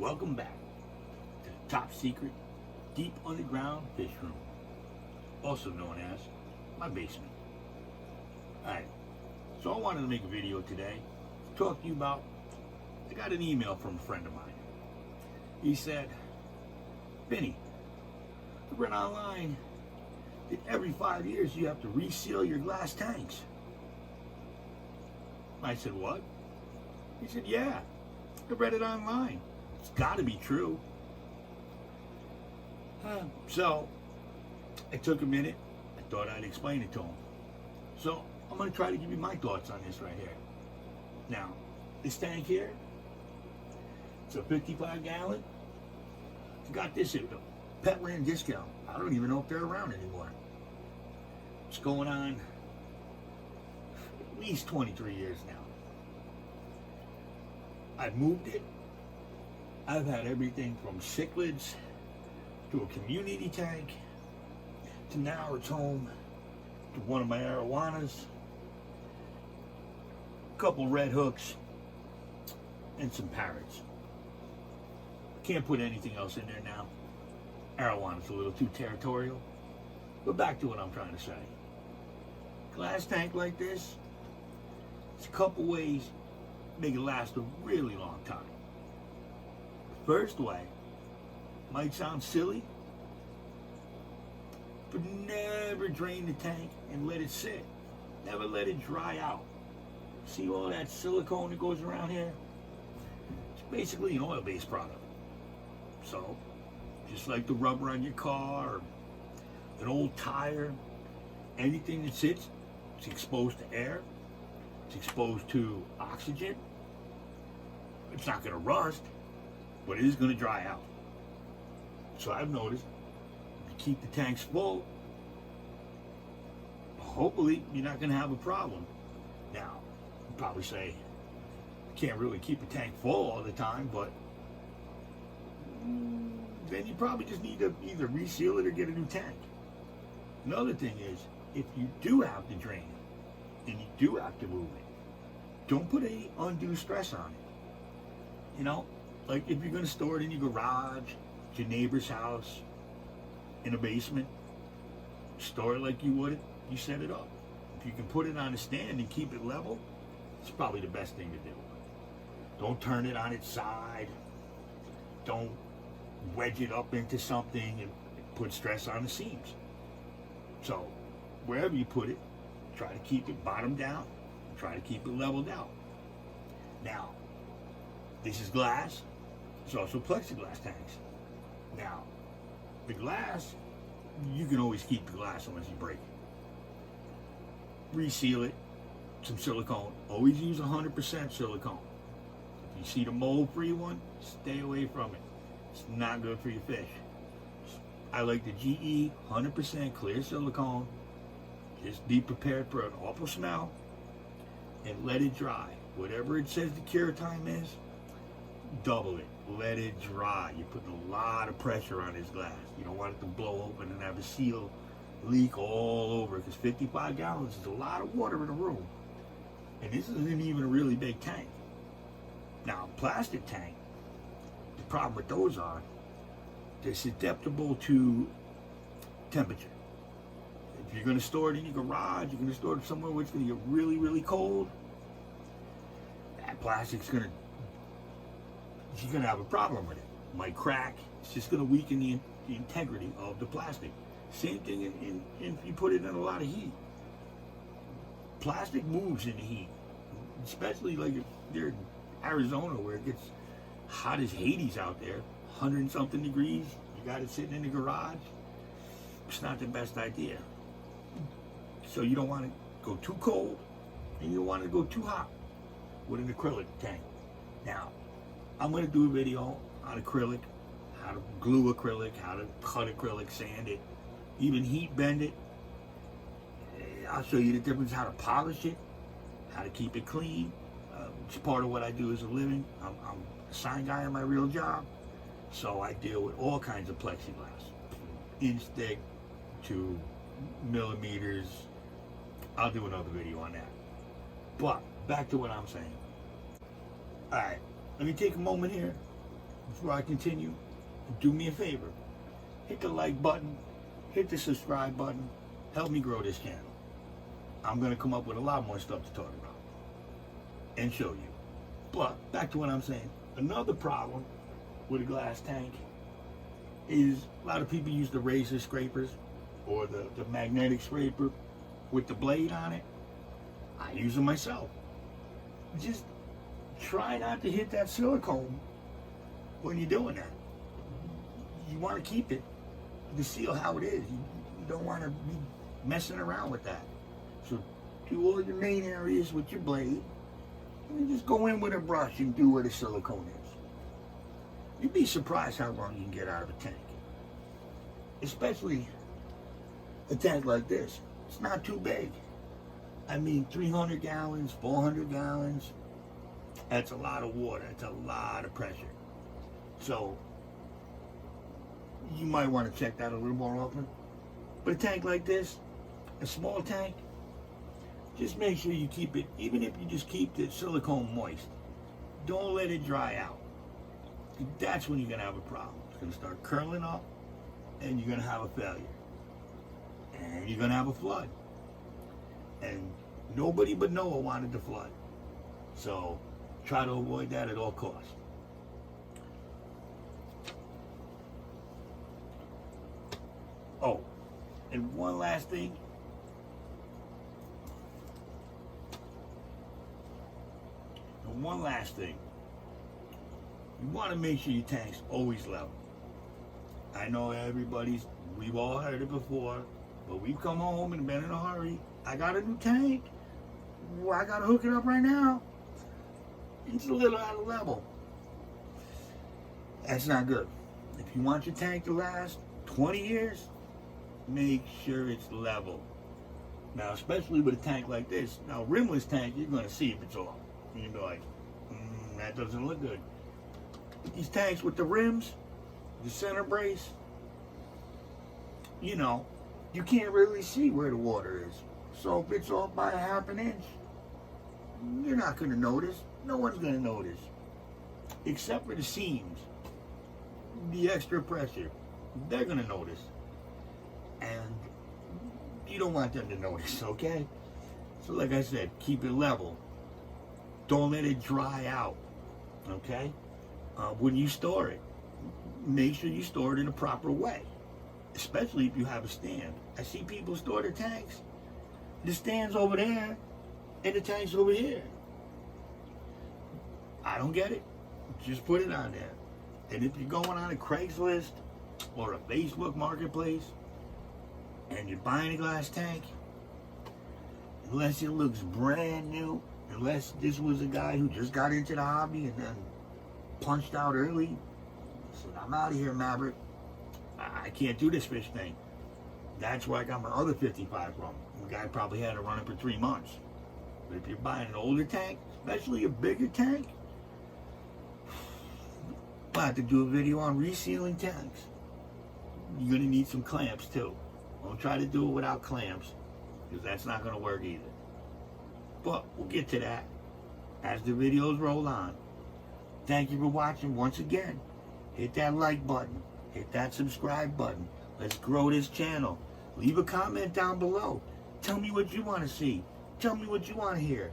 Welcome back to the top secret, deep underground fish room, also known as my basement. Alright, so I wanted to make a video today to talk to you about, I got an email from a friend of mine. He said, Vinny, I read online that every 5 years you have to reseal your glass tanks. I said, what? He said, yeah, I read it online. It's got to be true. So I took a minute. I thought I'd explain it to him. So I'm going to try to give you my thoughts on this right here. Now, this tank here, it's a 55 gallon. I got this at a Petland discount. I don't even know if they're around anymore. It's going on at least 23 years now. I've moved it. I've had everything from cichlids to a community tank to now it's home to one of my arowanas, a couple red hooks, and some parrots. Can't put anything else in there now. Arowana's a little too territorial. But back to what I'm trying to say. Glass tank like this, it's a couple ways to make it last a really long time. First way, might sound silly, but never drain the tank and let it sit. Never let it dry out. See all that silicone that goes around here? It's basically an oil-based product. So, just like the rubber on your car, or an old tire, anything that sits, it's exposed to air, it's exposed to oxygen. It's not going to rust, but it is going to dry out. So I've noticed, if you keep the tanks full, hopefully you're not going to have a problem. Now, you probably say, you can't really keep a tank full all the time, but then you probably just need to either reseal it or get a new tank. Another thing is, if you do have to drain it, and you do have to move it, don't put any undue stress on it. You know, like if you're going to store it in your garage, your neighbor's house, in a basement, store it like you would it, you set it up. If you can put it on a stand and keep it level, it's probably the best thing to do. Don't turn it on its side. Don't wedge it up into something and put stress on the seams. So wherever you put it, try to keep it bottom down, try to keep it leveled out. Now, this is glass. It's also plexiglass tanks. Now, the glass, you can always keep the glass unless you break it. Reseal it, some silicone. Always use 100% silicone. If you see the mold-free one, stay away from it. It's not good for your fish. I like the GE 100% clear silicone. Just be prepared for an awful smell and let it dry. Whatever it says the cure time is, double it. Let it dry. You're putting a lot of pressure on this glass. You don't want it to blow open and have a seal leak all over, because 55 gallons is a lot of water in a room. And this isn't even a really big tank. Now, plastic tank, the problem with those are they're susceptible to temperature. If you're going to store it in your garage, you're going to store it somewhere where it's going to get really, really cold, that plastic's going to, you're going to have a problem with it. It might crack. It's just going to weaken the integrity of the plastic. Same thing if you put it in a lot of heat. Plastic moves in the heat, especially like if you're in Arizona where it gets hot as Hades out there, 100 and something degrees, you got it sitting in the garage. It's not the best idea. So you don't want to go too cold and you don't want to go too hot with an acrylic tank. Now, I'm going to do a video on acrylic, how to glue acrylic, how to cut acrylic, sand it, even heat bend it. I'll show you the difference, how to polish it, how to keep it clean. It's part of what I do as a living. I'm a sign guy in my real job, so I deal with all kinds of plexiglass, inch thick to millimeters. I'll do another video on that. But back to what I'm saying. All right, let me take a moment here before I continue, do me a favor. Hit the like button, hit the subscribe button, help me grow this channel. I'm going to come up with a lot more stuff to talk about and show you. But back to what I'm saying. Another problem with a glass tank is a lot of people use the razor scrapers or the magnetic scraper with the blade on it. I use them myself. Just try not to hit that silicone when you're doing that. You want to keep it to seal how it is. You don't want to be messing around with that. So do all your main areas with your blade, and then just go in with a brush and do where the silicone is. You'd be surprised how long you can get out of a tank. Especially a tank like this. It's not too big. I mean, 300 gallons, 400 gallons, that's a lot of water. That's a lot of pressure. So you might want to check that a little more often. But a tank like this, a small tank, just make sure you keep it, even if you just keep the silicone moist, don't let it dry out. That's when you're going to have a problem. It's going to start curling up, and you're going to have a failure. And you're going to have a flood. And nobody but Noah wanted the flood. So try to avoid that at all costs. Oh, and one last thing. You want to make sure your tank's always level. I know we've all heard it before, but we've come home and been in a hurry. I got a new tank. Well, I got to hook it up right now. It's a little out of level. That's not good. If you want your tank to last 20 years, make sure it's level. Now, especially with a tank like this. Now, rimless tank, you're going to see if it's off. You'll be like, that doesn't look good. These tanks with the rims, the center brace, you know, you can't really see where the water is. So if it's off by a half an inch, you're not going to notice. No one's going to notice. Except for the seams, the extra pressure. They're going to notice. And you don't want them to notice, okay? So like I said, keep it level. Don't let it dry out, okay? When you store it, make sure you store it in a proper way, especially if you have a stand. I see people store their tanks. The stand's over there, and the tank's over here. I don't get it. Just put it on there. And if you're going on a Craigslist or a Facebook marketplace, and you're buying a glass tank, unless it looks brand new, unless this was a guy who just got into the hobby and then punched out early, said, I'm out of here, Maverick. I can't do this fish thing. That's where I got my other 55 from. The guy probably had to run it for 3 months. But if you're buying an older tank, especially a bigger tank, I'll have to do a video on resealing tanks. You're going to need some clamps too. Don't try to do it without clamps, because that's not going to work either. But we'll get to that as the videos roll on. Thank you for watching once again. Hit that like button. Hit that subscribe button. Let's grow this channel. Leave a comment down below. Tell me what you want to see. Tell me what you want to hear.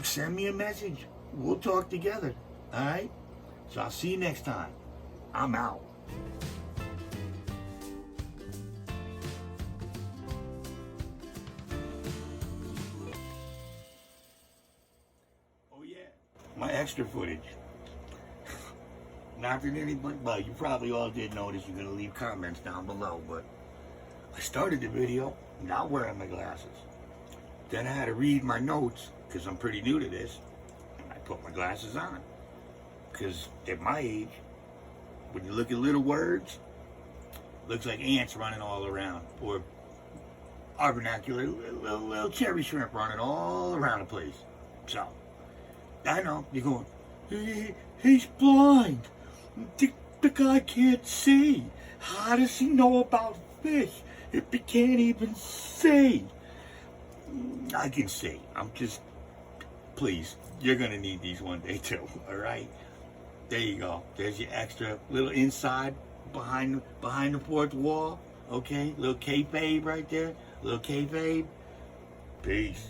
Send me a message. We'll talk together. All right? So I'll see you next time. I'm out. My extra footage. Not that anybody, well, you probably all did notice. You're going to leave comments down below, but I started the video not wearing my glasses. Then I had to read my notes, because I'm pretty new to this, and I put my glasses on. Because at my age, when you look at little words, it looks like ants running all around, or our vernacular, little cherry shrimp running all around the place. So, I know, you're going, he's blind. The guy can't see. How does he know about fish if he can't even see? I can see. I'm just, please, you're going to need these one day too, all right? There you go. There's your extra little inside behind the fourth wall. Okay, little kayfabe right there. Little kayfabe. Peace.